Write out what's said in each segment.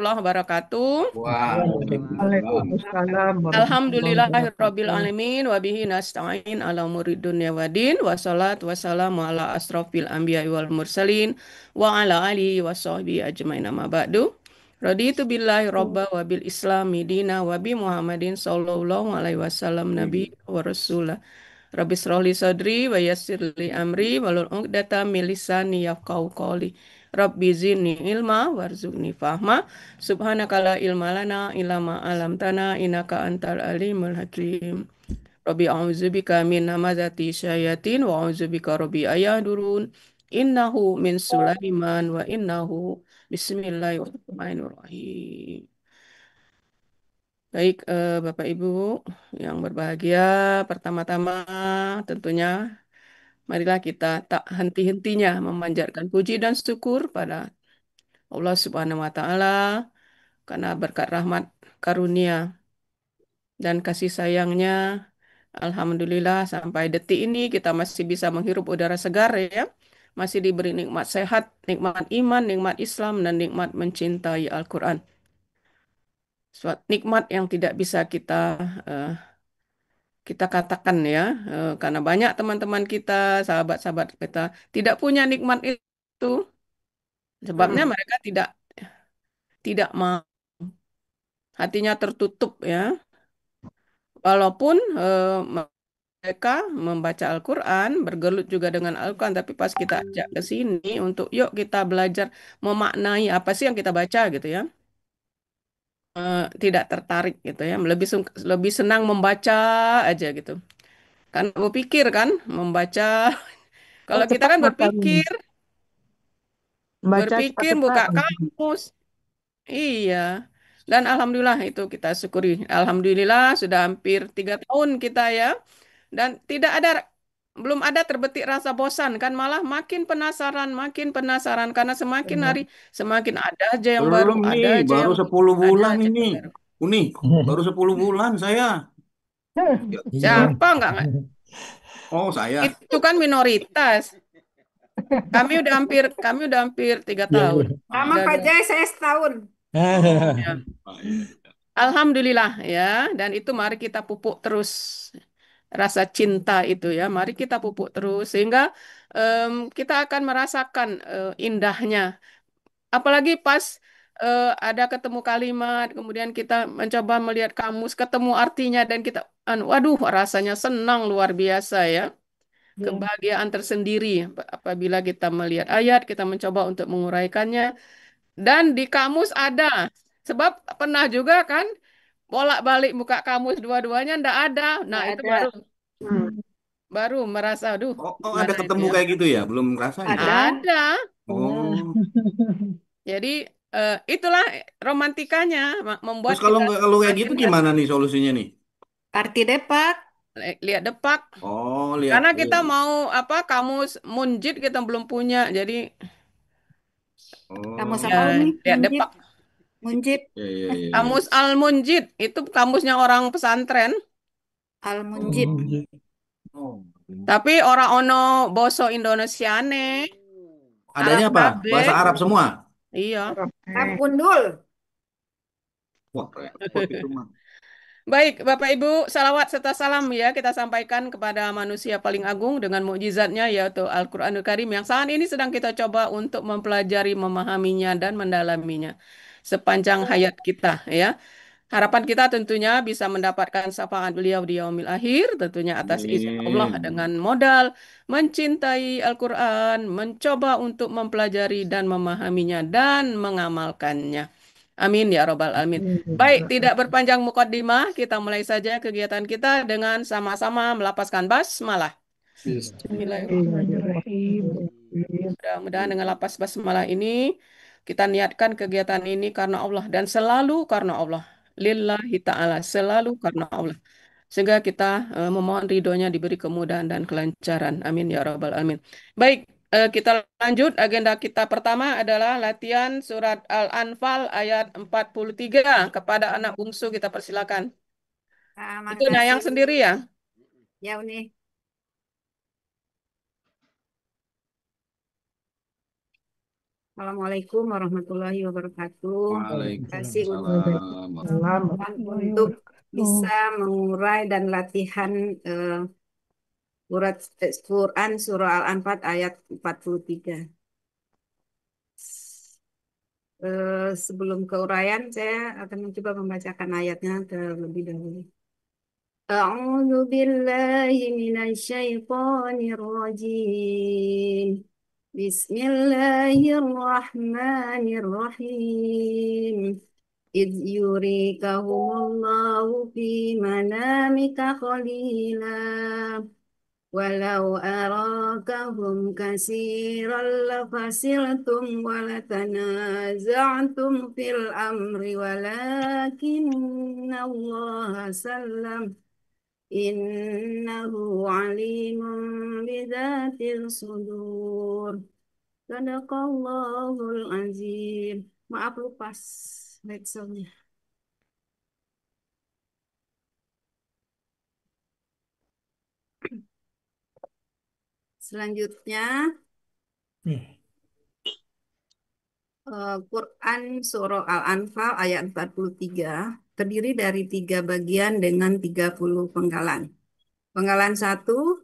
warahmatullahi wabarakatuh. Waalaikumsalam. Waalaikumsalam warahmatullahi Alhamdulillahirabbil wabarakatuh. alamin wa bihi nasta'in ala umurid dunya waddin wassalatu wassalamu ala asrofil anbiya'i wal mursalin wa ala alihi wa sahbihi ajmain amma ba'du. Raditu billahi robba wa bil islami dina wa bi Muhammadin sallallahu alaihi wasallam nabi wa rasulah. Rabbi shrahli sadri wa yassir li amri walul 'uqdatam min lisani yafqahu qawli. Rabbi zidni ilma warzuqni fahma. Subhanaka la ilma lana illa ma 'allamtana innaka antal alimul hakim. Rabbi a'udzubika min hamazati syayatin wa a'udzubika rabbi ayahdurun. Innahu min Sulaiman wa innahu bismillahirrahmanirrahim. Baik, Bapak Ibu yang berbahagia, pertama-tama tentunya marilah kita tak henti-hentinya memanjatkan puji dan syukur pada Allah Subhanahu wa taala karena berkat rahmat karunia dan kasih sayangnya. Alhamdulillah sampai detik ini kita masih bisa menghirup udara segar ya. Masih diberi nikmat sehat, nikmat iman, nikmat Islam, dan nikmat mencintai Al-Quran. Suatu nikmat yang tidak bisa eh, kita katakan ya, karena banyak teman-teman kita, sahabat-sahabat kita tidak punya nikmat itu, sebabnya Hmm. mereka tidak mau, hatinya tertutup ya. Walaupun mereka membaca Al-Quran, bergelut juga dengan Al-Quran, tapi pas kita ajak ke sini untuk yuk kita belajar memaknai apa sih yang kita baca gitu ya, tidak tertarik gitu ya, lebih senang membaca aja gitu. Kan berpikir kan, membaca. Oh, Kalau kita cepat kan hafalnya. berpikir, Baca cepat-cepat. buka kamus. Iya. Dan alhamdulillah itu kita syukuri. Alhamdulillah sudah hampir 3 tahun kita ya. Dan belum ada terbetik rasa bosan kan, malah makin penasaran karena semakin hari semakin ada aja yang baru, Belum ada nih, aja baru yang 10 ada bulan aja ini. yang baru. Uni, baru 10 bulan saya. Ya, Iya. Siapa nggak? oh, saya. Itu kan minoritas. Kami udah hampir tiga Iya, iya. tahun. Sama Udah Pak dua. Jai, saya setahun. Oh, Ya. oh, iya. Alhamdulillah ya, dan itu mari kita pupuk terus rasa cinta itu ya, mari kita pupuk terus sehingga kita akan merasakan indahnya. Apalagi pas ada ketemu kalimat, kemudian kita mencoba melihat kamus, ketemu artinya dan kita, waduh, rasanya senang luar biasa ya, Ya. kebahagiaan tersendiri apabila kita melihat ayat, kita mencoba untuk menguraikannya dan di kamus ada. Sebab pernah juga kan bolak-balik buka kamus dua-duanya ndak ada. Nah, Nggak itu ada. baru Hmm. baru merasa, aduh, Oh, ada gimana itu ketemu ya? kayak gitu ya? Belum ngerasain ya? Ada. Ada. Oh, Jadi itulah romantikanya membuat terus kita kalau kayak semakin gitu gimana nih solusinya nih? Arti depak. lihat depak. Oh, lihat. Karena kita mau apa kamus munjid kita belum punya. Jadi Kamu Oh, sama ya Umi, lihat Munjid. depak. Munjid. iya, iya, iya, iya. Kamus Al-Munjid itu kamusnya orang pesantren. Al-Munjid. Oh, Iya. oh. Tapi orang ono boso Indonesiane, Arab Adanya apa? Bahasa kabeh. Arab semua? Iya. Arab. Kapundul. Wah, repot itu mah. Baik, Bapak Ibu, salawat serta salam ya kita sampaikan kepada manusia paling agung dengan mukjizatnya yaitu Al-Quranul Karim yang saat ini sedang kita coba untuk mempelajari, memahaminya, dan mendalaminya sepanjang hayat kita ya. Harapan kita tentunya bisa mendapatkan syafaat beliau di yaumil akhir, tentunya atas izin Allah dengan Amin. modal mencintai Al-Quran, mencoba untuk mempelajari dan memahaminya dan mengamalkannya. Amin ya Robbal Alamin. Baik, tidak berpanjang mukadimah, kita mulai saja kegiatan kita dengan sama-sama melapaskan basmalah. Bismillahirrahmanirrahim. Bismillahirrahmanirrahim. Mudah-mudahan dengan lapas basmalah ini kita niatkan kegiatan ini karena Allah dan selalu karena Allah. Lillahi ta'ala, selalu karena Allah. Sehingga kita memohon ridhonya diberi kemudahan dan kelancaran. Amin ya Rabbal Alamin. Baik, kita lanjut. Agenda kita pertama adalah latihan surat Al-Anfal ayat 43. Kepada anak bungsu kita persilakan. Ah, Itu makasih. Nayang sendiri ya? Ya, Uni. Assalamualaikum warahmatullahi wabarakatuh. Terima kasih Waalaikumsalam. Salam Ustaz untuk bisa mengurai dan latihan Quran Surah Al-Anfal ayat 43. Sebelum ke uraian, saya akan mencoba membacakan ayatnya terlebih dahulu. A'udzu billahi minasyaitonir rajim. Bismillahirrahmanirrahim. إذ يريكهم الله في منامك قليلا ولو أراكهم كثيرا لفشلتم ولتنازعتم في الأمر ولكن الله سلم إنه عليم بذات الصدور Sadaqallahul azim. Maaf lupa slide-nya. Selanjutnya Quran Surah Al-Anfal ayat 43 terdiri dari 3 bagian dengan 30 penggalan. Penggalan 1,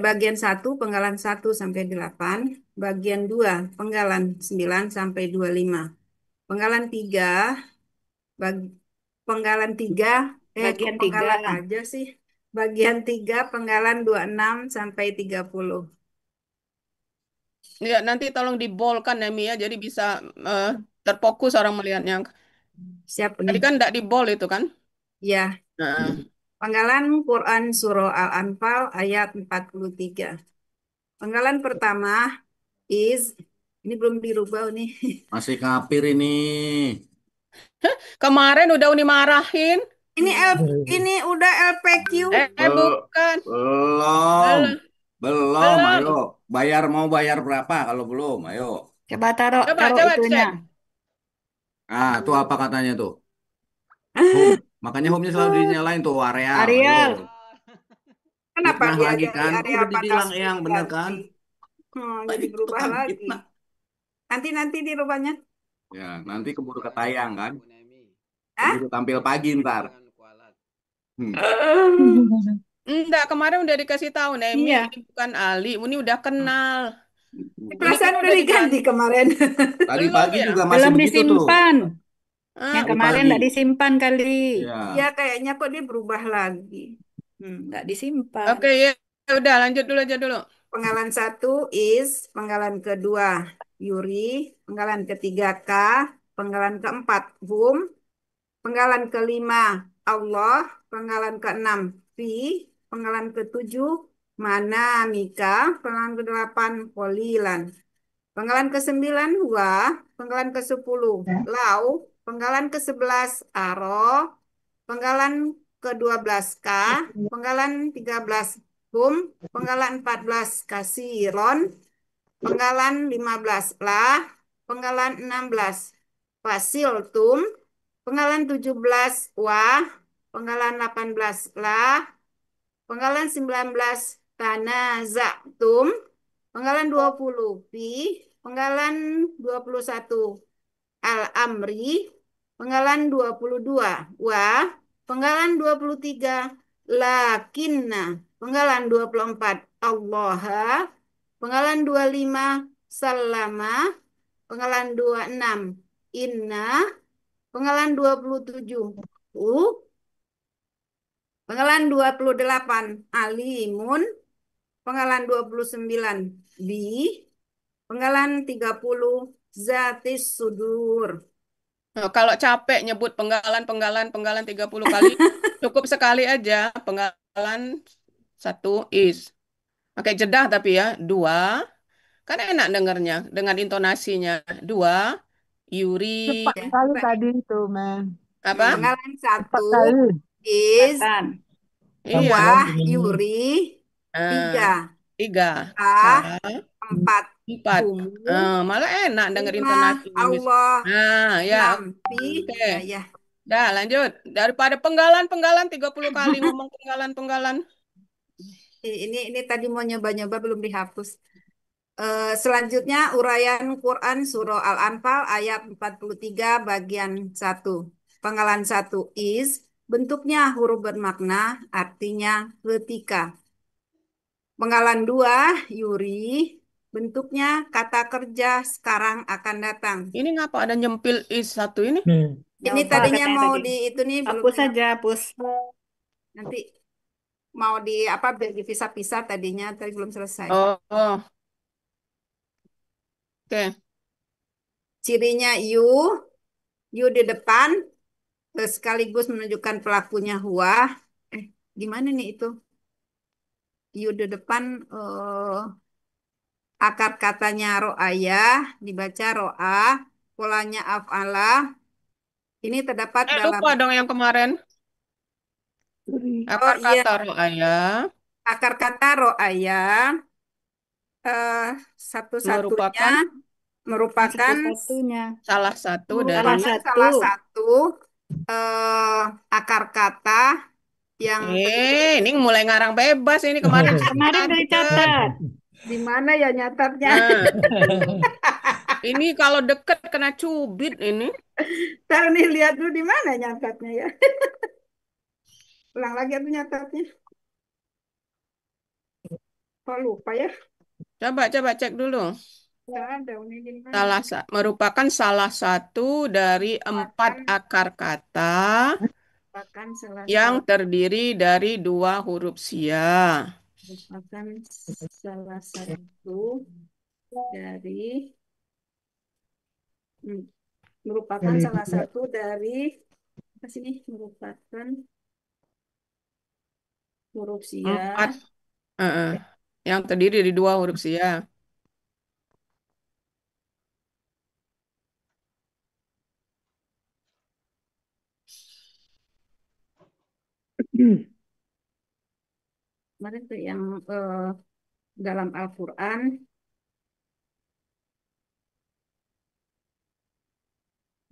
bagian 1 penggalan 1 sampai 8, bagian 2 penggalan 9 sampai 25. Penggalan 3 bag- penggalan 3 kok Bagian penggalan 3. aja sih. Bagian 3 penggalan 26 sampai 30. Ya, nanti tolong dibolkan ya, Mia, jadi bisa eh, terfokus orang melihatnya. Siap Tadi nih. kan tidak dibol itu kan? Ya, Nah, penggalan Quran Surah Al-Anfal ayat 43. Penggalan pertama is, ini belum dirubah nih. Masih kafir ini. kemarin udah Uni marahin. Ini udah LPQ. Bel- Bukan. belum. Belum. Belum, ayo. Belum. Mau bayar berapa kalau belum? Ayo. Coba taruh Coba, taruh coba itunya. cek. Ah, tuh apa katanya tuh? Home. Makanya home-nya selalu dinyalain tuh Areal. Ayo. Arial, Kenapa Fitnah dia lagi jadi kan? area Udah batas dibilang yang bener kan? ganti? Jadi Itu berubah kan lagi. fitnah. Nanti dirubahnya. Ya, nanti keburu ketayang kan? Ah? Keburu tampil pagi ntar. Hmm. Enggak, kemarin udah dikasih tahu, Nemi, iya. ini bukan Ali, ini udah kenal. Ini Perasaan kita udah udah diganti dibantu. kemarin. Tadi Belum pagi ya? juga masih Belum begitu tuh. disimpan. Yang Ah, Tadi kemarin pagi. enggak disimpan kali. Ya Ya. kayaknya kok dia berubah lagi. Enggak disimpan. oke, ya. Udah, lanjut dulu aja dulu. Penggalan 1 is, penggalan kedua Yuri, penggalan ketiga K, penggalan keempat Hum, penggalan kelima Allah, penggalan keenam Fi, penggalan ketujuh Mana Mika, penggalan kedelapan Kolilan, penggalan ke-9 Wa, penggalan ke-10 Lau, penggalan ke-11 Aro, penggalan ke-12 K, penggalan 13 Hum, penggalan 14 Kasiron, penggalan 15 Lah, penggalan 16 Fasil Tum, penggalan 17 Wah, penggalan 18 Lah, penggalan 19 Tanaza'tum, penggalan 20 Fi, penggalan 21 Al-Amri, penggalan 22 Wah, penggalan 23 Lakinna, penggalan 24 Allah, penggalan 25 Salama, penggalan 26 Inna, penggalan 27 penggalan 28 Alimun, penggalan 29 Bi, penggalan 30 Zatis Sudur. Nah, kalau capek nyebut penggalan 30 kali, cukup sekali aja. Penggalan 1 is. Pakai jeda tapi ya. 2, kan enak dengernya dengan intonasinya. 2, Yuri. cepat Ya, kali tadi itu, men. Apa? penggalan Cepat 1 kali. is Cepetan. Iya. Wah Yuri, Nah, 3 3. K. Ah, 4 4. Humu, Malah enak denger 5 intonasinya, Miss. Allah, Nah, ya. 6 Pi. Oke. Ya. Dah, lanjut. Daripada penggalan 30 kali ngomong penggalan. Ini tadi mau nyoba-nyoba belum dihapus. Selanjutnya uraian Quran Surah Al-Anfal ayat 43 bagian satu. Penggalan satu is bentuknya huruf bermakna artinya ketika. Penggalan dua Yuri bentuknya kata kerja sekarang akan datang. Ini ngapa ada nyempil is satu ini? Ini Coba tadinya katanya mau tadi. di itu nih belum Hapus saja, hapus. nanti mau di apa biar dipisah-pisah tadinya tapi belum selesai. Oh, oh, oke. Cirinya you di depan sekaligus menunjukkan pelakunya huwa. Gimana nih itu? You di depan akar katanya ro'ayah dibaca ro'a, polanya af'ala. Ini terdapat dalam Lupa dong yang kemarin. oh Akar iya kata ayah akar kata ro'ayah eh, satu-satunya merupakan merupakan Satu-satunya. salah satu dari Salah satu. salah satu akar kata yang ini mulai ngarang bebas ini kemarin sudah Kemarin udah catat. dicatat. di mana ya nyatatnya? Nah, ini kalau deket kena cubit ini. Tahu nih lihat dulu di mana nyatatnya ya. Ulang lagi aku nyatatnya. Kok lupa ya? Coba cek dulu. Nggak ada ini di mana? Merupakan salah satu dari 4 Merupakan akar kata merupakan salah yang satu terdiri dari 2 huruf sia. merupakan salah satu dari hmm, merupakan salah satu dari apa sih ini merupakan huruf sia 4 yang terdiri dari 2 huruf sia. kemarin tuh yang dalam Al-Quran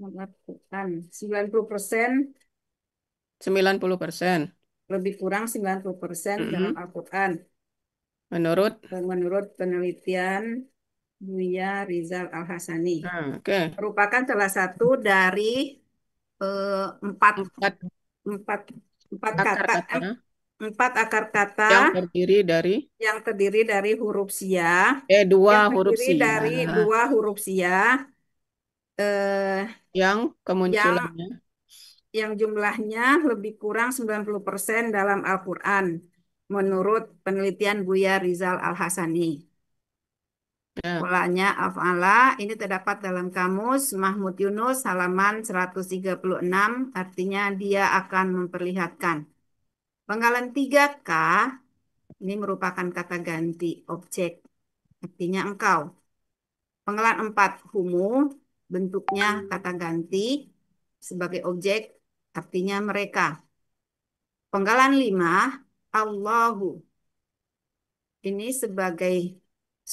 Al-Quran 90% 90%. lebih kurang 90% dalam Mm-mm. Al-Quran Menurut menurut penelitian Buya Rizal Al-Hasani oke. merupakan salah satu dari empat 4 empat empat akar kata kata empat akar kata yang terdiri dari yang terdiri dari huruf sia 2 yang huruf terdiri sia dari dua huruf sia eh, yang yang kemunculannya. yang jumlahnya lebih kurang 90% dalam Al-Quran menurut penelitian Buya Rizal Al-Hasani. Ya. Polanya af'ala ini terdapat dalam kamus Mahmud Yunus halaman 136 artinya dia akan memperlihatkan. Penggalan 3K ini merupakan kata ganti objek artinya engkau. Penggalan 4 humu bentuknya kata ganti sebagai objek artinya mereka. Penggalan 5 Allahu ini sebagai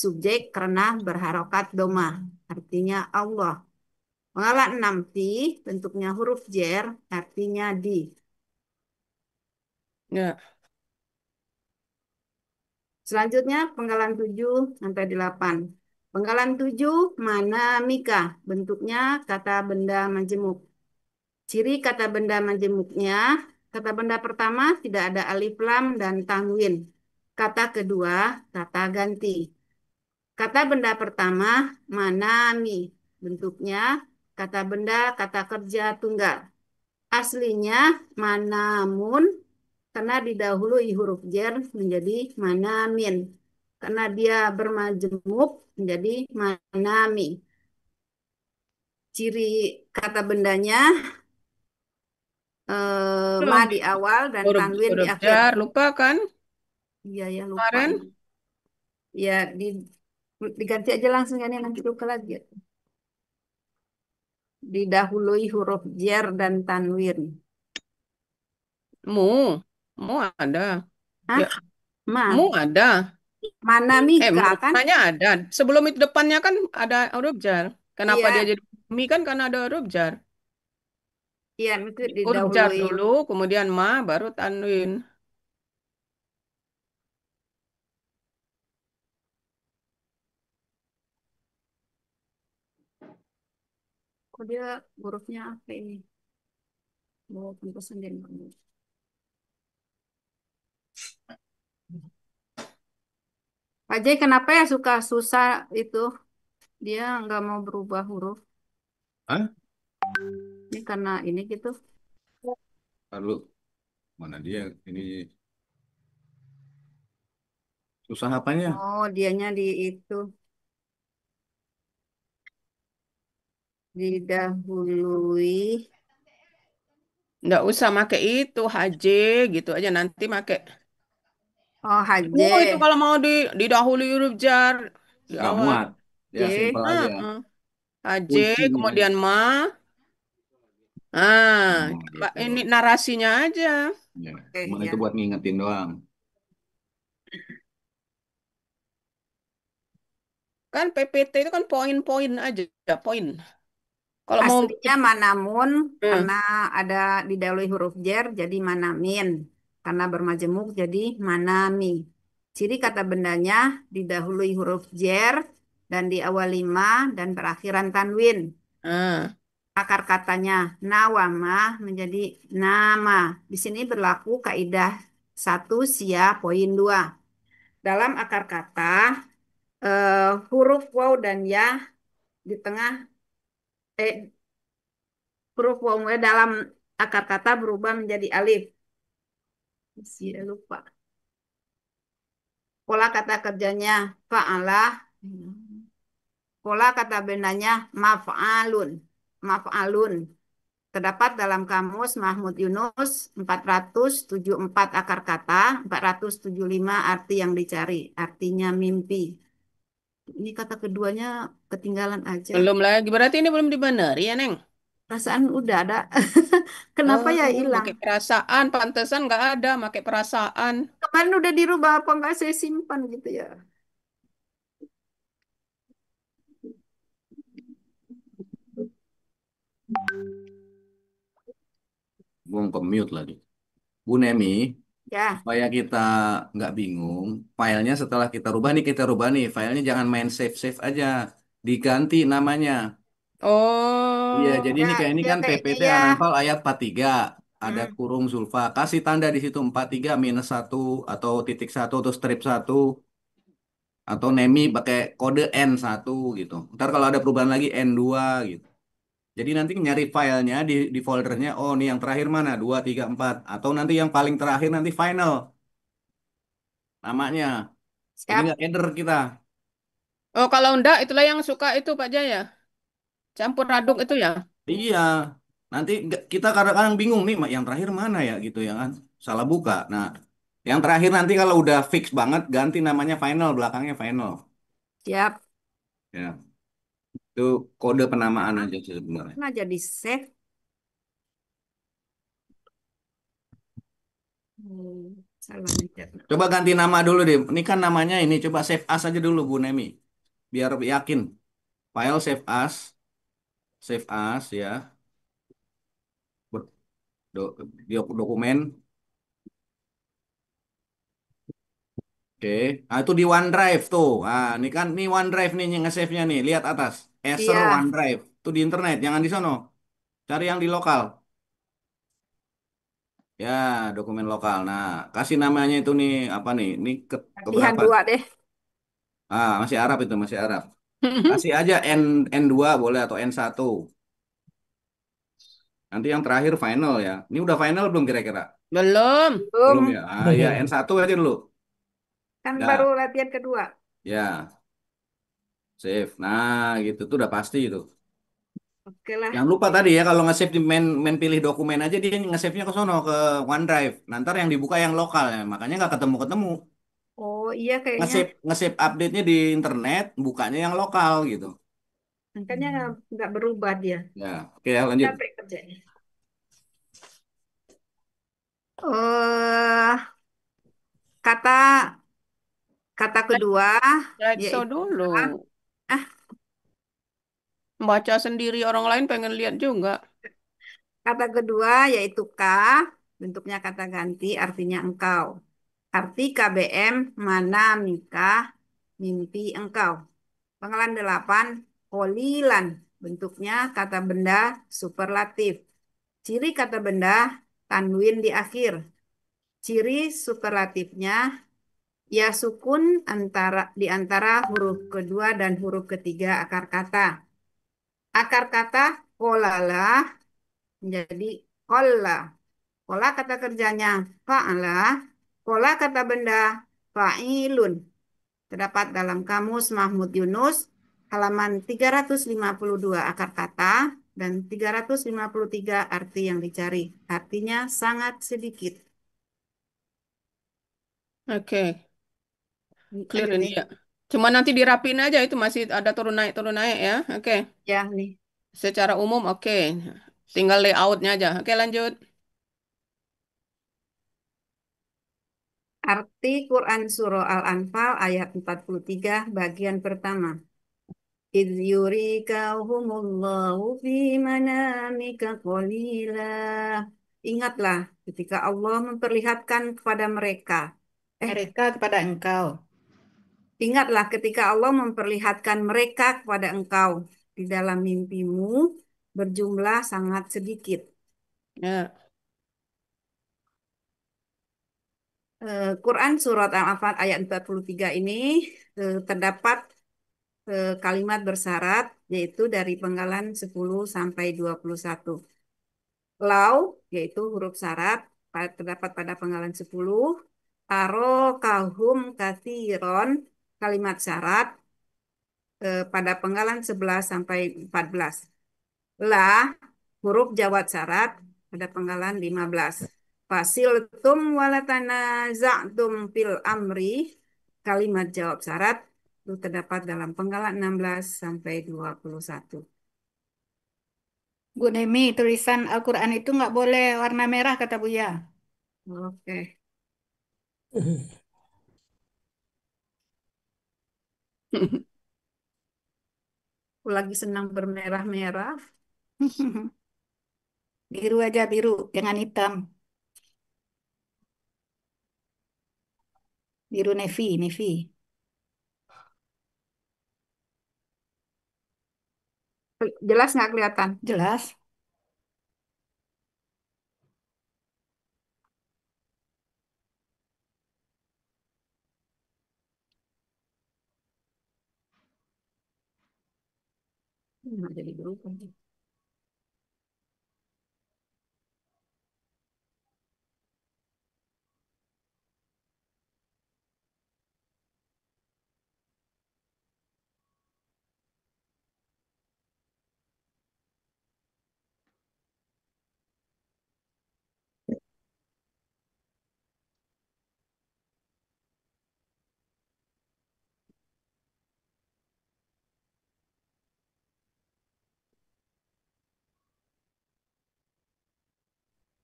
subjek karena berharokat doma artinya Allah. Penggalan 6 ti bentuknya huruf jer artinya di. Ya. Selanjutnya penggalan 7 sampai 8. Penggalan 7 mana mika bentuknya kata benda majemuk. Ciri kata benda majemuknya kata benda pertama tidak ada alif lam dan tanwin. Kata kedua kata ganti. Kata benda pertama manami bentuknya kata benda kata kerja tunggal. Aslinya manamun karena didahului huruf jer menjadi manamin. Karena dia bermajemuk menjadi manami. Ciri kata bendanya ma Belum di awal dan huruf tanwin di huruf akhir. jar lupa kan Iya ya lupa kemarin. ini. Ya diganti aja langsung ini nanti lupa lagi. Didahului huruf jer dan tanwin. Mu mu ada. Hah? Ya, Ma. mu ada. Manamika kan? Mananya ada. Sebelum itu depannya kan ada huruf jar. Kenapa dia Iya, jadi mi kan karena ada huruf jar. iya itu Huruf jar didahului. dulu, kemudian ma, baru tanwin. Kok dia hurufnya apa ini? Oh, pantesan dia nggak mau. Pak J, kenapa ya suka susah itu? Dia nggak mau berubah huruf. Hah? Ini karena ini gitu. Lalu mana dia? Ini susah apanya? Oh, dianya di itu didahului. Nggak usah make itu HJ gitu aja nanti make. Oh, Oh itu Hj. kalau mau didahului huruf jar di Nggak awal. muat. Ya J. simpel aja. Heeh. HJ Kuncinya. kemudian Oh, gitu. ini narasinya aja. Ya. Oke, Cuma itu ya. buat ngingetin doang. Kan PPT itu kan poin-poin aja, poin. Kalau mau Aslinya manamun hmm, karena ada didahului huruf jer jadi manamin. Karena bermajemuk jadi manami. Ciri kata bendanya didahului huruf jer dan di awal lima dan berakhiran tanwin. ah, Akar katanya nawama menjadi nama. Di sini berlaku kaidah satu sia poin dua. Dalam akar kata huruf waw dan ya di tengah eh, huruf waw dalam akar kata berubah menjadi alif. Sia lupa. Pola kata kerjanya fa'ala. Pola kata bendanya maf'alun. Maf'alun. Terdapat dalam kamus Mahmud Yunus 474 akar kata, 475 arti yang dicari. Artinya mimpi. Ini kata keduanya ketinggalan aja. belum lagi. Berarti ini belum dibeneri ya, Neng? Perasaan udah ada. Kenapa ya Oh, hilang? pakai perasaan, pantesan nggak ada, pakai perasaan. Kemarin udah dirubah apa enggak saya simpan gitu ya. Gua ke mute lagi. Bu Nemi, Ya, supaya kita nggak bingung, filenya setelah kita rubah nih, filenya jangan main save-save aja, diganti namanya. Iya, Oh, jadi ya ini kayak ini iya kan kayaknya PPT ya. Anfal ayat 43, ada Hmm, kurung sulfa, kasih tanda di situ 43 minus satu atau titik satu atau strip satu atau Nemi pakai kode N1 gitu. Ntar kalau ada perubahan lagi N2 gitu. Jadi nanti nyari filenya di foldernya, oh nih yang terakhir mana? 2, 3, 4. Atau nanti yang paling terakhir nanti final namanya. Jadi siap. nggak keder kita. oh kalau enggak, itulah yang suka itu Pak Jaya. Campur aduk itu ya. Iya, nanti kita kadang-kadang bingung nih, yang terakhir mana ya gitu ya kan. Salah buka. Nah, yang terakhir nanti kalau udah fix banget, ganti namanya final, belakangnya final. Siap. Ya, itu kode penamaan aja sih sebenarnya. Nah, jadi save. Salah ngecat. Coba ganti nama dulu deh. Ini kan namanya ini, coba save as aja dulu Bu Nemi. Biar yakin. File save as ya. Ber- dokumen. Oke, nah itu di OneDrive tuh. Nah, ini kan ini OneDrive nih yang nge-save-nya nih. Lihat atas. Acer Iya, OneDrive. Itu di internet, jangan di sono. Cari yang di lokal. Ya, dokumen lokal. Nah, kasih namanya itu nih apa nih? Ini ke latihan berapa? dua deh. Ah, masih Arab itu, masih Arab. Kasih aja N2 boleh atau N1. Nanti yang terakhir final ya. Ini udah final belum kira-kira? Belum. Belum ya? Belum. Ah, ya N1 aja dulu. Kan baru Ya, latihan kedua. ya, save. Nah, gitu tuh udah pasti itu. Oke lah. Jangan lupa tadi ya kalau nge-save di main pilih dokumen aja dia nge-save-nya ke sono ke OneDrive. Nanti yang dibuka yang lokal ya. Makanya nggak ketemu-ketemu. Oh iya kayaknya. Nge-save update-nya di internet, bukanya yang lokal gitu. Makanya nggak berubah dia. Ya, oke ya lanjut. Capek kerjanya. eh kata kata kedua Slideshow yaitu dulu. ah Baca sendiri orang lain pengen lihat juga. kata kedua yaitu ka, bentuknya kata ganti artinya engkau. Arti KBM mana mika mimpi engkau. Penggalan 8 kolilan bentuknya kata benda superlatif. Ciri kata benda tanwin di akhir. Ciri superlatifnya ya sukun di antara huruf kedua dan huruf ketiga akar kata. Akar kata kolalah menjadi kola. Kola kata kerjanya fa'ala. Kola kata benda fa'ilun. Terdapat dalam Kamus Mahmud Yunus halaman 352 akar kata dan 353 arti yang dicari. Artinya sangat sedikit. Oke, clear Lanjut ini nih. ya. Cuma nanti dirapin aja itu masih ada turun naik ya. Oke, Ya nih. secara umum oke. Tinggal layoutnya aja. Oke, lanjut. Arti Quran Surah Al-Anfal ayat 43 bagian pertama. إذ yurikahumullahu fi manamika qalila. Ingatlah ketika Allah memperlihatkan kepada mereka. Eh, Mereka kepada engkau. Ingatlah ketika Allah memperlihatkan mereka kepada engkau di dalam mimpimu berjumlah sangat sedikit. Ya. Quran Surat Al-Anfal ayat 43 ini terdapat kalimat bersyarat yaitu dari penggalan 10 sampai 21. Lau yaitu huruf syarat terdapat pada penggalan 10. Aro kahum kathiron kalimat syarat pada penggalan 11 sampai 14. La huruf jawab syarat pada penggalan 15. Fasiltum walatana za'tum fil amri kalimat jawab syarat itu terdapat dalam penggalan 16 sampai 21. Bu Nemi, tulisan Al-Quran itu nggak boleh warna merah, kata Buya. Oke. Aku lagi senang bermerah-merah. Biru aja, biru. Jangan hitam. Biru navy, navy. Jelas nggak kelihatan? Jelas. Nggak jadi berubah.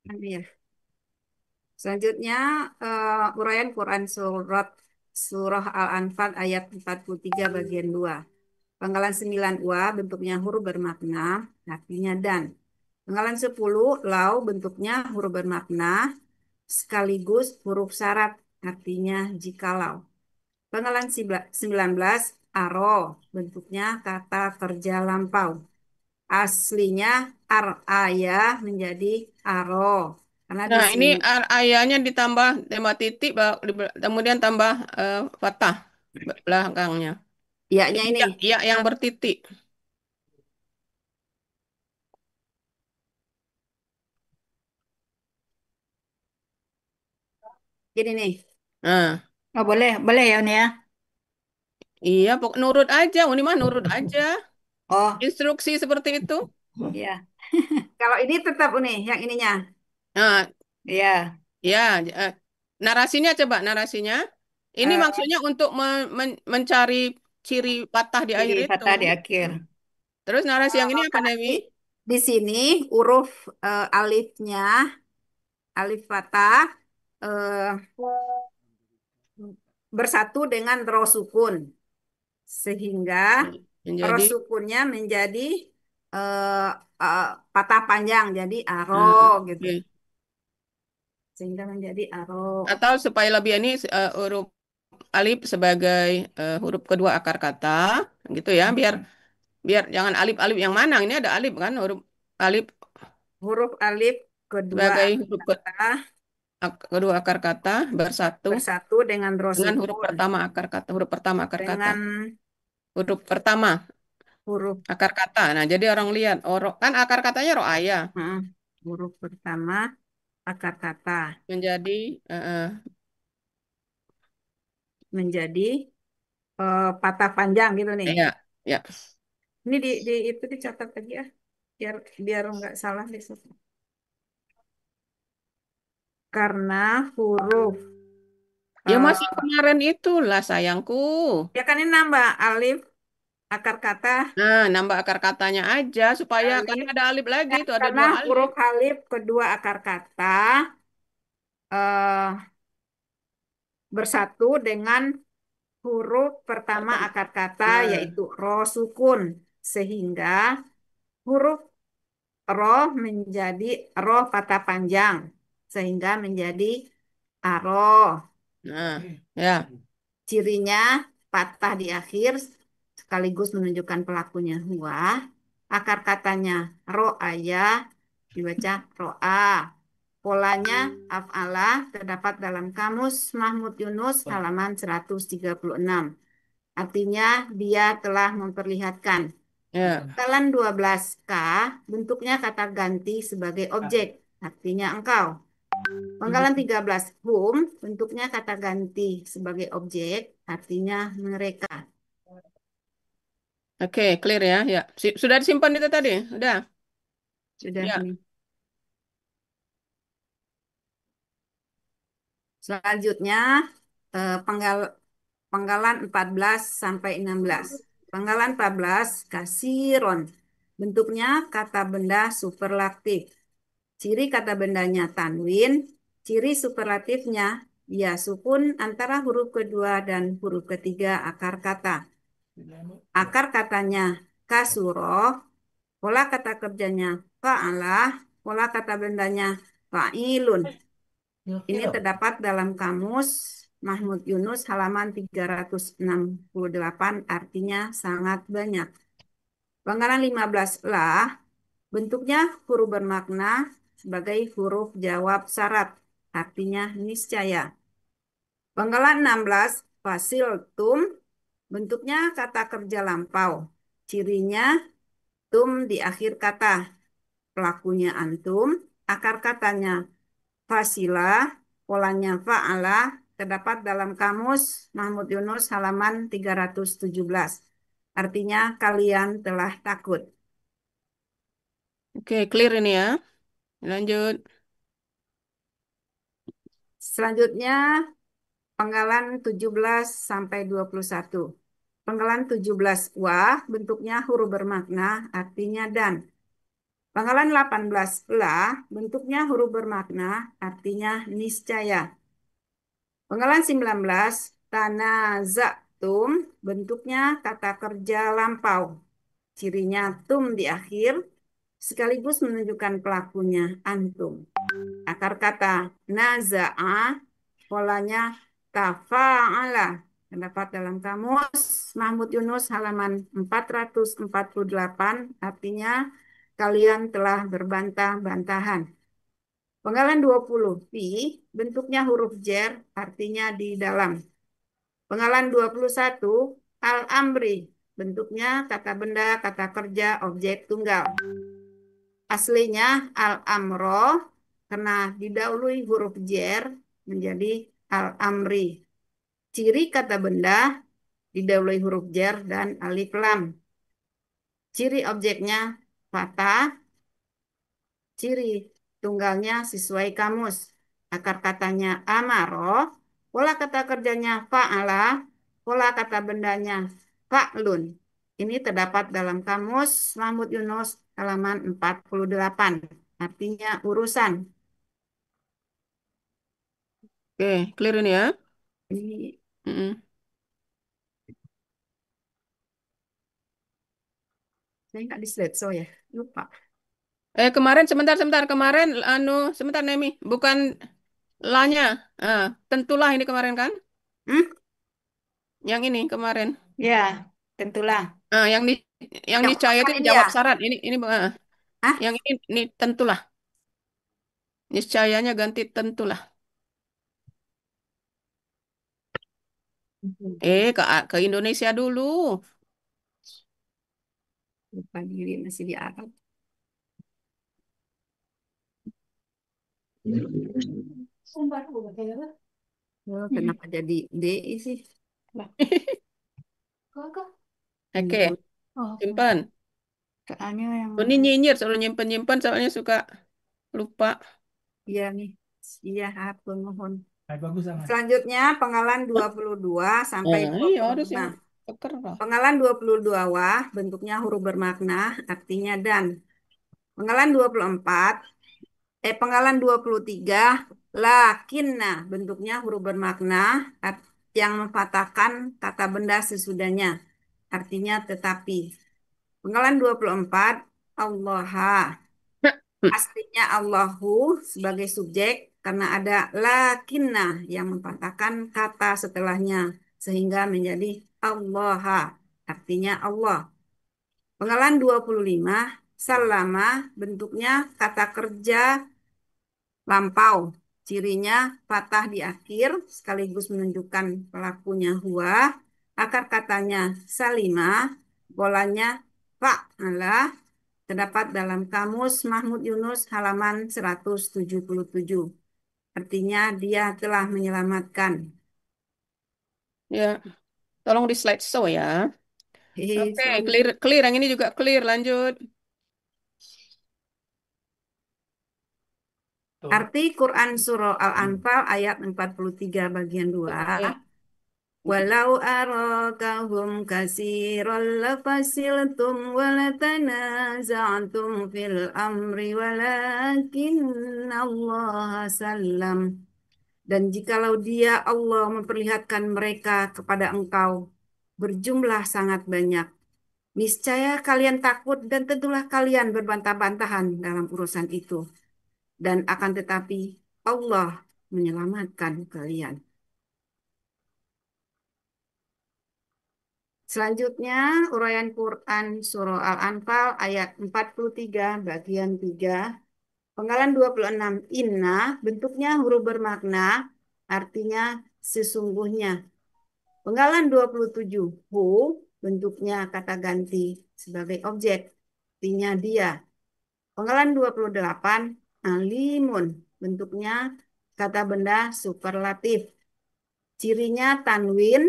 Ini ya. Selanjutnya uraian Quran Surah Al-Anfal ayat 43 bagian 2. Panggalan 9 wa bentuknya huruf bermakna, artinya dan. Panggalan 10 lau bentuknya huruf bermakna sekaligus huruf syarat, artinya jikalau. Panggalan 19 aro bentuknya kata kerja lampau. Aslinya araya menjadi aro. Karena di Nah, ini sini ayahnya ditambah tema titik, kemudian tambah fathah belakangnya. ianya Ini ini. ya yang bertitik. Jadi nih. Nah, Oh, boleh, boleh ya, Uni ya. iya, nurut aja. Ini mah nurut aja. Oh, Instruksi seperti itu. iya, Kalau ini tetap nih yang ininya. Nah, iya. ya, eh, narasinya coba narasinya. Ini Eh, maksudnya untuk mencari ciri patah di Jadi akhir itu. patah di akhir. Terus narasi yang ini apa, Dewi? Berarti di sini huruf alifnya, alif fathah eh, bersatu dengan ro sukun. Sehingga ro Menjadi sukunnya menjadi eh, eh, patah panjang, jadi aro gitu. oke. Sehingga menjadi aro. Atau supaya lebih ini huruf alif sebagai huruf kedua akar kata, gitu ya, biar Biar jangan alif-alif yang mana. Ini ada alif kan, huruf alif Huruf alif kedua sebagai akar huruf kata kedua akar kata bersatu bersatu dengan ro dengan huruf sukun pertama akar kata. Huruf pertama akar kata. dengan Huruf pertama huruf akar kata. Nah, jadi orang lihat, oh, kan akar katanya roh ayah eh, huruf pertama akar kata menjadi menjadi patah panjang gitu nih. ya, ya. Ini di itu dicatat lagi ya, biar biar nggak salah besok. Karena huruf Ya masih eh, kemarin itulah sayangku. ya kan ini nambah alif akar kata Nah, nambah akar katanya aja supaya karena alif ada alif lagi itu ada karena dua alif. huruf alif kedua akar kata eh, bersatu dengan huruf pertama Pertama. akar kata Nah, yaitu ro sukun sehingga huruf ro menjadi ro patah panjang sehingga menjadi aroh. nah, ya, Cirinya patah di akhir sekaligus menunjukkan pelakunya huwa. Akar katanya ayah dibaca ro'a. Polanya af'ala terdapat dalam kamus Mahmud Yunus halaman 136. Artinya dia telah memperlihatkan. ya. Pangkalan 12K bentuknya kata ganti sebagai objek. Artinya engkau. Pangkalan 13 whom bentuknya kata ganti sebagai objek. Artinya mereka. Oke, clear ya, ya. Sudah disimpan itu tadi? Udah. Sudah Ya. nih. Selanjutnya pangkalan 14 sampai 16. Pangkalan 14 kasiron. Bentuknya kata benda superlatif. Ciri kata bendanya tanwin. Ciri superlatifnya ya sukun antara huruf kedua dan huruf ketiga akar kata. Akar katanya kasuroh. Pola kata kerjanya fa'alah. Pola kata bendanya fa'ilun. Ini terdapat dalam kamus Mahmud Yunus halaman 368 artinya sangat banyak. Pangkalan 15 lah bentuknya huruf bermakna sebagai huruf jawab syarat artinya niscaya. Pangkalan 16 fasil tum bentuknya kata kerja lampau. Cirinya tum di akhir kata. Pelakunya antum, akar katanya fasilah, polanya fa'ala, terdapat dalam kamus Mahmud Yunus halaman 317. Artinya kalian telah takut. Oke, clear ini ya. Lanjut. Selanjutnya panggalan 17 sampai 21. Panggalan 17 wah bentuknya huruf bermakna artinya dan. Panggalan 18 lah bentuknya huruf bermakna artinya niscaya. Panggalan 19 tanazatum bentuknya kata kerja lampau. Cirinya tum di akhir sekaligus menunjukkan pelakunya antum. Akar kata naza'a polanya tafa'ala. Terdapat dalam kamus Mahmud Yunus halaman 448 artinya kalian telah berbantah-bantahan. Penggalan 20 fi bentuknya huruf jer artinya di dalam. Penggalan 21 al-amri bentuknya kata benda, kata kerja, objek tunggal. Aslinya al-amro karena didahului huruf jer menjadi al-amri. Ciri kata benda didahului huruf jer dan alif lam. Ciri objeknya fathah, ciri tunggalnya sesuai kamus. Akar katanya amaro, pola kata kerjanya fa'ala, pola kata bendanya fa'lun. Ini terdapat dalam kamus Mahmud Yunus halaman 48. Artinya urusan. Oke, clear ini ya. Ini Mm-mm. saya nggak di slideshow ya, lupa. Kemarin sebentar kemarin sebentar Nemi, bukan lanya. Tentulah ini kemarin kan? Hmm? Yang ini kemarin. Ya, tentulah. Yang yang Yang niscaya makan itu ini ya? jawab syarat. Ini Hah? yang ini tentulah. Niscayanya ganti tentulah. Ke Indonesia dulu. Lupa diri masih di Arab. Oh, kenapa jadi DI sih? Oke, Indonesia. simpan. Soalnya yang Ini nyinyir, selalu nyimpen-nyimpen soalnya suka lupa. Iya nih. Iya, aku mohon. Selanjutnya penggalan 22 sampai Iya harus 25. yang keker lah. Penggalan 22 wah bentuknya huruf bermakna, artinya dan. Penggalan 24, penggalan 23, lakinna bentuknya huruf bermakna yang memfatahkan kata benda sesudahnya, artinya tetapi. Penggalan 24, Allaha. Aslinya Allahu sebagai subjek karena ada lakinna yang mematahkan kata setelahnya sehingga menjadi Allaha, artinya Allah. Penggalan 25, salama bentuknya kata kerja lampau. Cirinya patah di akhir sekaligus menunjukkan pelakunya huwa. Akar katanya salima, bolanya fa'ala. Terdapat dalam Kamus Mahmud Yunus halaman 177. Artinya dia telah menyelamatkan. Ya, tolong di slide show ya. Hehe, Oke, sorry. clear, clear. Yang ini juga clear. Lanjut. Arti Quran Surah Al-Anfal ayat 43 bagian 2. Oke. Walau arakahum kasiran lafasiltum walatanaza'tum fil amri walakin Allah salam. Dan jikalau dia Allah memperlihatkan mereka kepada engkau berjumlah sangat banyak, niscaya kalian takut dan tentulah kalian berbantah-bantahan dalam urusan itu. Dan akan tetapi Allah menyelamatkan kalian. Selanjutnya, uraian Quran Surah Al-Anfal ayat 43 bagian 3. Penggalan 26, inna bentuknya huruf bermakna, artinya sesungguhnya. Penggalan 27, hu bentuknya kata ganti sebagai objek, artinya dia. Penggalan 28, alimun bentuknya kata benda superlatif. Cirinya tanwin.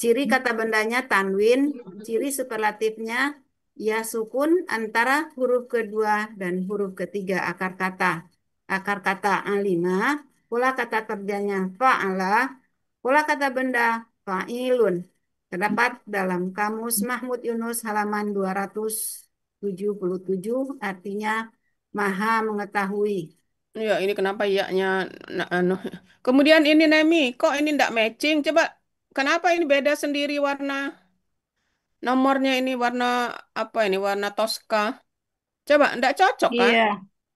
Ciri kata bendanya tanwin, ciri superlatifnya ya sukun antara huruf kedua dan huruf ketiga akar kata. Akar kata alima, pola kata kerjanya fa'ala, pola kata benda fa'ilun. Terdapat dalam Kamus Mahmud Yunus halaman 277, artinya maha mengetahui. Ya, ini kenapa iyanya anu. Kemudian ini Nemi, kok ini ndak matching? Coba, kenapa ini beda sendiri warna? Nomornya ini warna apa ini? Warna Tosca. Coba, ndak cocok kan? iya,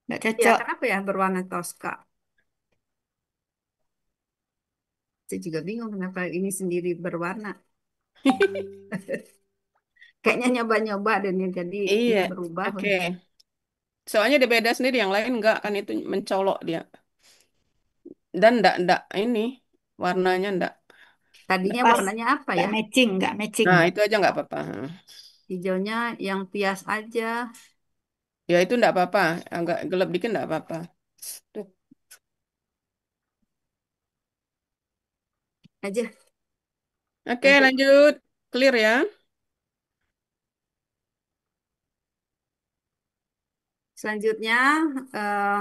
nggak Ya, cocok. kenapa ya berwarna toska? Saya juga bingung kenapa ini sendiri berwarna. Kayaknya nyoba-nyoba dan ya jadi Iya, dia berubah. oke. Soalnya dia beda sendiri, yang lain enggak kan itu mencolok dia. Dan ndak ini warnanya Nggak Tadinya pas, warnanya apa nggak ya? matching, nggak matching. Nah, itu aja nggak apa-apa. Hijaunya yang pias aja. Ya itu ndak apa-apa, agak gelap dikit ndak apa-apa. Tuh. Aja. Oke, Lanjut. lanjut. Clear ya? Selanjutnya eh,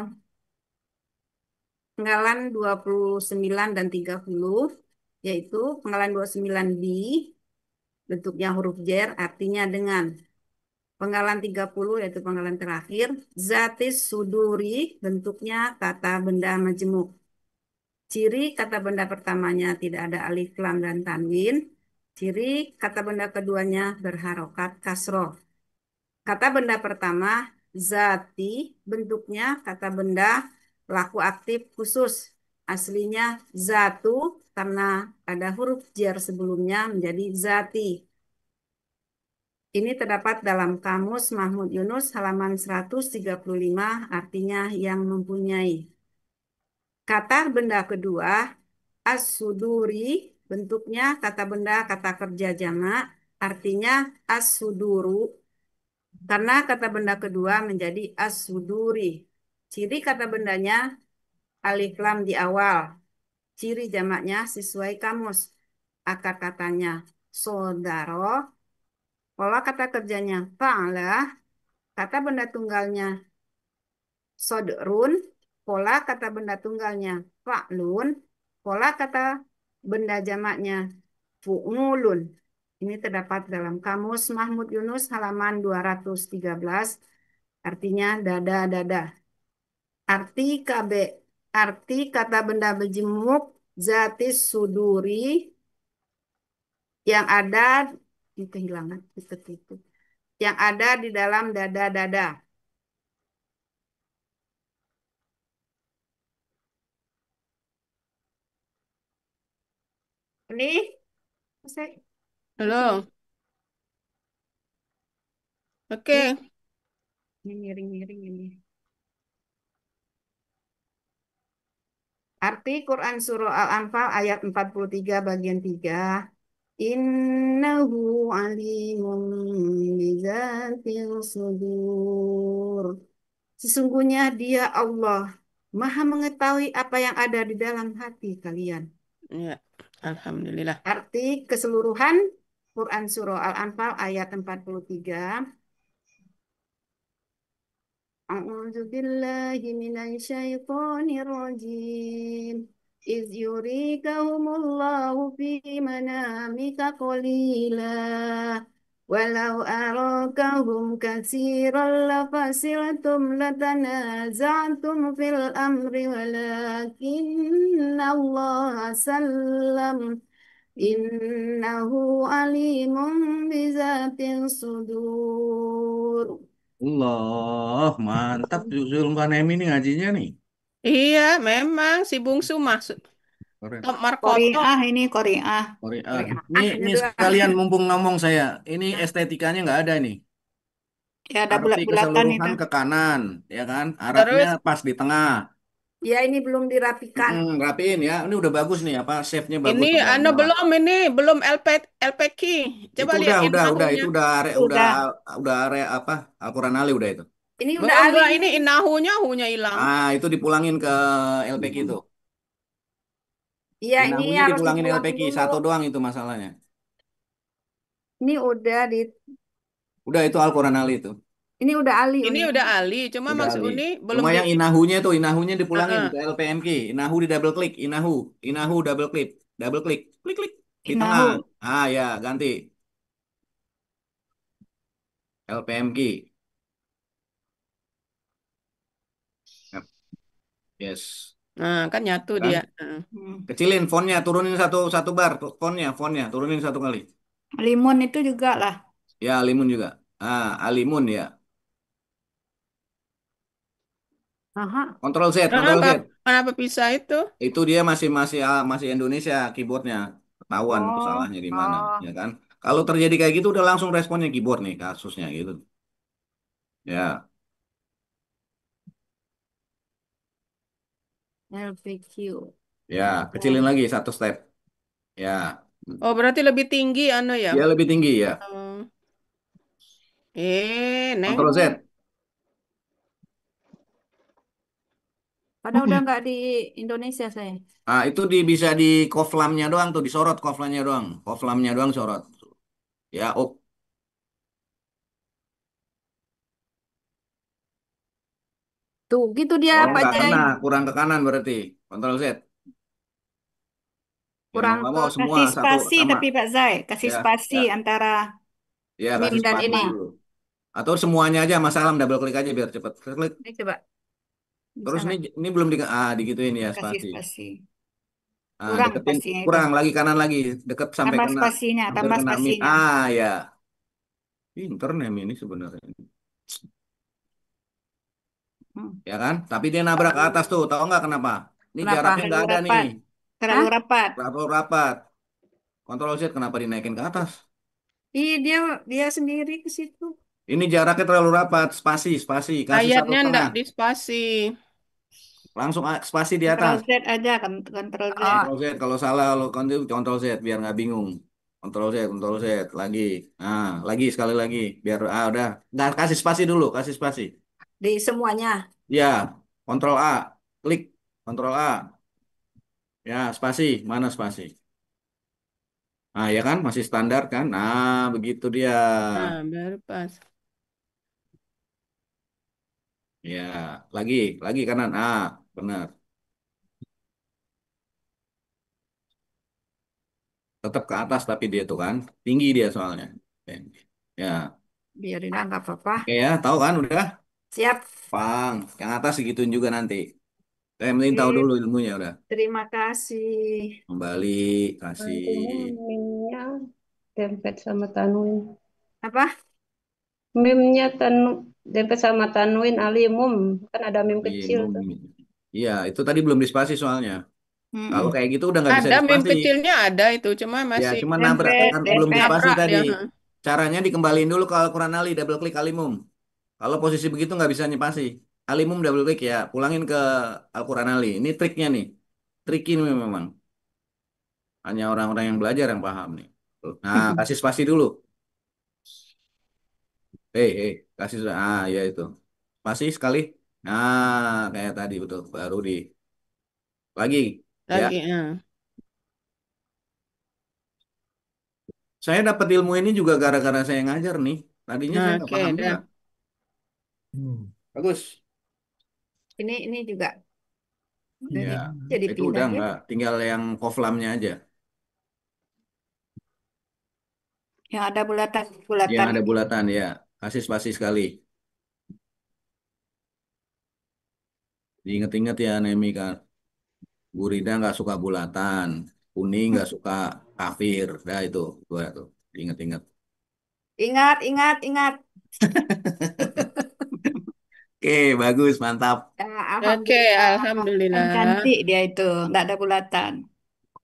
penggalan 29 dan 30 yaitu penggalan 29 bi bentuknya huruf jer artinya dengan. Penggalan 30 yaitu penggalan terakhir zatis suduri bentuknya kata benda majemuk. Ciri kata benda pertamanya tidak ada alif lam dan tanwin. Ciri kata benda keduanya berharokat kasroh. Kata benda pertama zati bentuknya kata benda laku aktif khusus. Aslinya zatu karena ada huruf jar sebelumnya menjadi zati. Ini terdapat dalam Kamus Mahmud Yunus halaman 135, artinya yang mempunyai. Kata benda kedua, as-suduri, bentuknya kata benda kata kerja jamak, artinya as-suduru, karena kata benda kedua menjadi as-suduri. Ciri kata bendanya alif lam di awal. Ciri jamaknya sesuai kamus. Akar katanya sodaro, pola kata kerjanya fa'ala, kata benda tunggalnya sodrun, pola kata benda tunggalnya fa'lun, pola kata benda jamaknya fu'ulun. Ini terdapat dalam Kamus Mahmud Yunus halaman 213, artinya dada-dada. Arti KB, arti kata benda berjemuk zatis suduri yang ada di kehilangan itu yang ada di dalam dada-dada. Ini saya masih Halo, ini, oke. ini miring-miring ini. Arti Quran Surah Al-Anfal ayat 43 bagian 3. Innahu alimun bizatil sudur. Sesungguhnya dia Allah, Maha mengetahui apa yang ada di dalam hati kalian. Ya, Alhamdulillah. Arti keseluruhan Quran Surah Al-Anfal ayat 43. A'udzu billahi minasyaitonir rajim. Iz yurikahumullahu fi manamika qalila. Walau arakahum katsiran lafasiltum latanaza'tum fil amri walakinna Allah sallam. Innahu alimun bizatin sudur. Allah, mantap Zulkarnain ini ngajinya nih. Iya, memang si bungsu masuk. Keren. Top Markoto. Korea ini Korea. Korea. Korea. Ini Kedua. sekalian mumpung ngomong saya, ini estetikanya nggak ada nih. Ya ada Arti bulat-bulatan itu. keseluruhan ke kanan, ya kan? Arabnya Terus pas di tengah. Ya ini belum dirapikan. Rapiin ya. Ini udah bagus nih, apa shape-nya bagus ini udah anu udah. belum LPK. Coba Itu lihat itu inahunya. Udah. udah apa? Al-Quran Ali udah itu. Ini udah Oh, Ali enggak, ini. ini inahunya hunya hilang. Ah, itu dipulangin ke LPK itu. Iya ini Inahunya harus dipulangin dipulangin LPK, dulu. satu doang itu masalahnya. Ini udah di. Udah itu Al-Quran Ali itu. Ini udah Ali Ini ini. udah Ali, cuma Udah maksud Ali. ini belum Cuma di. yang inahunya tuh, inahunya dipulangin ke Heeh. LPMK. Inahu di double klik, inahu double klik, klik klik di tengah. Inahu. Ah ya, ganti LPMK. Yap, yes, Nah, kan nyatu ya kan? dia. Heeh. Hmm. Kecilin fontnya, turunin satu satu bar, fontnya turunin satu kali. Limun itu juga lah. Ya, Alimun juga. Ah, Alimun ya. Aha. Kontrol Kenapa? Z. Kenapa pisah itu? Itu dia masih masih masih Indonesia keyboardnya. Ketahuan itu Oh, salahnya di mana, oh. ya kan? Kalau terjadi kayak gitu udah langsung responnya keyboard nih kasusnya gitu. Ya, LPQ. ya, kecilin Oh. lagi satu step. Ya, Oh, berarti lebih tinggi anu ya. dia lebih tinggi ya. Oh. Kontrol Neng. Z. Padahal udah nggak di Indonesia saya. Ah, itu bisa di koflamnya doang tuh, disorot koflamnya doang. Koflamnya doang sorot. Ya, oh, Tuh, gitu dia oh Pak nggak Jai. kena, kurang ke kanan berarti. Kontrol Z. Ya mau Kurang nggak ke mau semua kasih satu spasi sama. tapi Pak Zai. Kasih Ya, spasi ya, antara ya mim kasih dan spasi ini. dulu. Atau semuanya aja, Mas Salam double klik aja biar cepet. Klik. Ini coba. Bisa Terus nggak? ini belum digituin ya Kasih spasi. spasi. Ah, Kurang deketin spasinya itu. kurang lagi kanan lagi, deket sampai Tambah kena spasinya, hampir tambah kena mi. spasinya. Ah ya, pinter nih ini sebenarnya. Hmm. Ya kan? Tapi dia nabrak ke atas tuh, tahu nggak kenapa? Ini Kenapa? jaraknya Terlalu nggak ada nih, rapat. Terlalu Hah? rapat. terlalu rapat. Kontrol Z kenapa dinaikin ke atas? Iya, dia sendiri ke situ. Ini jaraknya terlalu rapat. Spasi, spasi. Kasih satu Ayatnya ndak setengah. dispasi. Langsung spasi di Ctrl atas. Z aja kan, Ctrl Z. Oh, Ctrl Z. Kalau salah, kalau konti Ctrl Z biar nggak bingung. Ctrl Z, Ctrl Z. Lagi. Nah, lagi sekali lagi. Biar, udah. Nggak, kasih spasi dulu. Kasih spasi. di semuanya. Ya, Ctrl A. Klik. Ctrl A. Ya, spasi. Mana spasi? Nah, ya kan? Masih standar kan? Nah, begitu dia. Nah, baru pas. Ya, lagi kanan. Benar. Tetap ke atas tapi dia tuh kan. Tinggi dia soalnya. Oke. Ya, Biarin ah, nggak apa-apa. oke ya. Tahu kan udah? Siap. Pang. Yang atas segituin juga nanti. Yang penting tahu Sip. dulu ilmunya udah. Terima kasih. Kembali, kasih. Nantinya meme-nya dempet sama Tanwin. Apa? Meme-nya dempet sama Tanwin Alimum. Kan ada meme Iya, kecil tuh. iya, itu tadi belum dispasi soalnya. Kalau Mm-mm. kayak gitu udah nggak bisa Ada meme dispasi. kecilnya ada itu, cuma Ya, masih cuma nabrak Dempet, kan belum dempet. dispasi nabrak tadi. dia. Caranya dikembaliin dulu ke Al-Quran Ali, double klik Alimum. Kalau posisi begitu nggak bisa nyipasi. Alimum double klik ya, pulangin ke Al-Quran Ali. Ini triknya nih. Trik ini memang. Hanya orang-orang yang belajar yang paham nih. Nah, kasih spasi dulu. Kasih. Ya itu. Spasi sekali. Nah, kayak tadi betul. Baru di lagi. Ya, Lagi, ya. saya dapat ilmu ini juga gara-gara saya ngajar nih. Tadinya saya Nah, nggak oke, paham juga. dah. Bagus. Ini juga udah Ya, jadi itu udah pindah ya. nggak. Tinggal yang koflamnya aja. Yang ada Yang bulatan-bulatan ada ini. bulatan ya. Kasih spasi sekali. Diinget-inget ya Nemi kan. Gurida nggak suka bulatan. Kuning nggak suka kafir. Dah itu. Dua tuh. Diinget-inget. Ingat, ingat, ingat. Oke, bagus. Mantap. Ya, Oke, alhamdulillah. Kan alhamdulillah. cantik dia itu, nggak ada bulatan.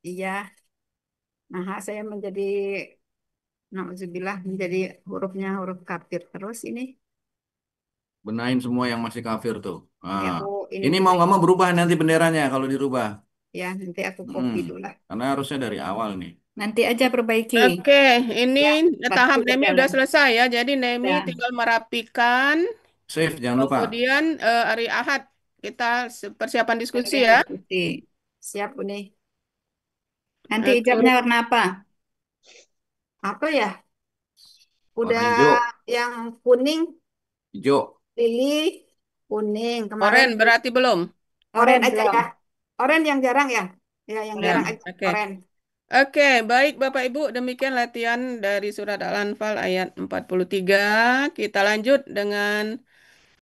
Iya, nah saya menjadi, nauzubillah, menjadi hurufnya huruf kafir terus ini. Benahin semua yang masih kafir tuh. Ini Nah, ini ini mau benar. nggak mau berubah nanti benderanya kalau dirubah. Ya, nanti aku Mm-mm. copy dulu lah. Karena harusnya dari awal nih. Nanti aja perbaiki. Oke, ini Ya, tahap pasti Nemi udah berjalan. selesai ya. Jadi Nemi Ya, tinggal merapikan. Save, jangan lupa. Kemudian hari Ahad kita persiapan diskusi kemudian ya. diskusi. Siap, nih. Nanti Oke. hijabnya warna apa? Apa ya? Warna Udah hijau. yang kuning, Hijau. lilih, kuning. Kemarin Oren berarti belum? oren Oren aja belum. ya. Oren yang jarang ya. Ya, yang Ya, jarang Oren. aja. oke. Oren. Oke, baik Bapak Ibu, demikian latihan dari surat Al-Anfal ayat 43. Kita lanjut dengan